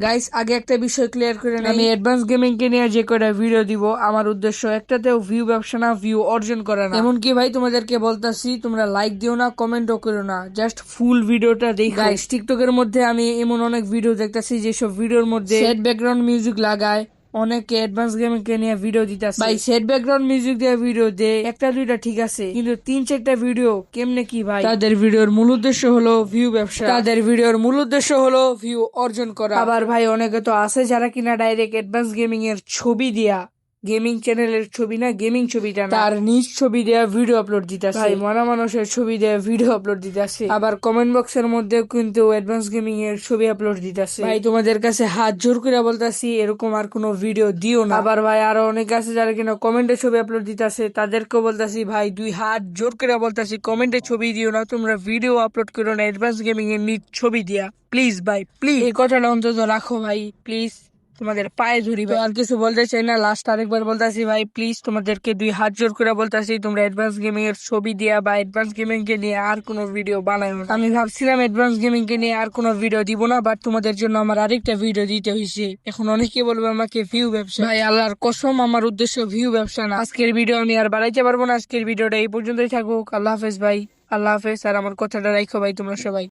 Guys, আগে একটা বিষয় ক্লিয়ার করে নেই, আমি অ্যাডভান্স গেমিং কে নিয়ে যে কয়টা ভিডিও দিব আমার উদ্দেশ্য একটাতেও ভিউ ব্যবসা না, ভিউ অর্জন করা না। এমনকি ভাই তোমাদেরকে বলতাছি তোমরা লাইক দিও না, কমেন্টও করো না, জাস্ট ফুল ভিডিওটা দেখো। গাইস, টিকটকের মধ্যে আমি এমন অনেক ভিডিও দেখতাছি যেসব ভিডিওর মধ্যে সেট ব্যাকগ্রাউন্ড মিউজিক লাগায়, অনেকে অ্যাডভান্স গেমিং কে নিয়ে ভিডিও দিতেছে। ভাই, সেট ব্যাকগ্রাউন্ড মিউজিক দিয়ে ভিডিও দে একটা দুইটা ঠিক আছে, কিন্তু তিন চারটা ভিডিও কেমনে কি ভাই? তাদের ভিডিওর মূল উদ্দেশ্য হলো ভিউ ব্যবসা, তাদের ভিডিওর মূল উদ্দেশ্য হলো ভিউ অর্জন করা। আবার ভাই অনেকে তো আছে যারা কিনা ডাইরেক্ট অ্যাডভান্স গেমিং এর ছবি দিয়া, গেমিং চ্যানেলের ছবি না, গেমিং ছবিটা না, তার নিজ ছবি দেয়া ভিডিও আপলোড দিতেছে। ভাই, মরা মানুষের ছবি দেয়া ভিডিও আপলোড দিতেছে, আবার কমেন্ট বক্সের মধ্যে কিন্তু অ্যাডভান্স গেমিং এর ছবি আপলোড দিতেছে। ভাই, তোমাদের কাছে হাত জোর করে বলতাছি এরকম আর কোনো ভিডিও দিও না। আবার ভাই আরো অনেক আছে যারা কিনা কমেন্টে ছবি আপলোড দিতেছে, তাদেরকেও বলতাছি ভাই দুই হাত জোর করে বলতাছি কমেন্টে ছবি দিও না, তোমরা ভিডিও আপলোড করো না অ্যাডভান্স গেমিং এর নিজ ছবি দিয়া। প্লিজ ভাই, প্লিজ এই কথাটা অন্তত রাখো ভাই, প্লিজ তোমাদের পায়ে ধরি ভাই। আর কিছু বলতে চাই না, লাস্ট আরেকবার বলতাছি ভাই, প্লিজ তোমাদেরকে দুই হাত জোর করে বলতাছি তোমরা অ্যাডভান্স গেমিং এর ছবি দিয়া বা অ্যাডভান্স গেমিং কে নিয়ে আর কোনো ভিডিও বানায় না। আমি ভাবছিলাম অ্যাডভান্স গেমিং কে নিয়ে আর কোনো ভিডিও দিব না, বাট তোমাদের জন্য আমার আরেকটা ভিডিও দিতে হয়েছে। এখন অনেকে বলবে আমাকে ভিউ ব্যবসা, ভাই আল্লাহর কসম আমার উদ্দেশ্য ভিউ ব্যবসা না। আজকের ভিডিও আমি আর বাড়াইতে পারবো না, আজকের ভিডিওটা এই পর্যন্তই থাকুক। আল্লাহ হাফেজ ভাই, আল্লাহ হাফেজ। আর আমার কথাটা রাখো ভাই তোমরা সবাই।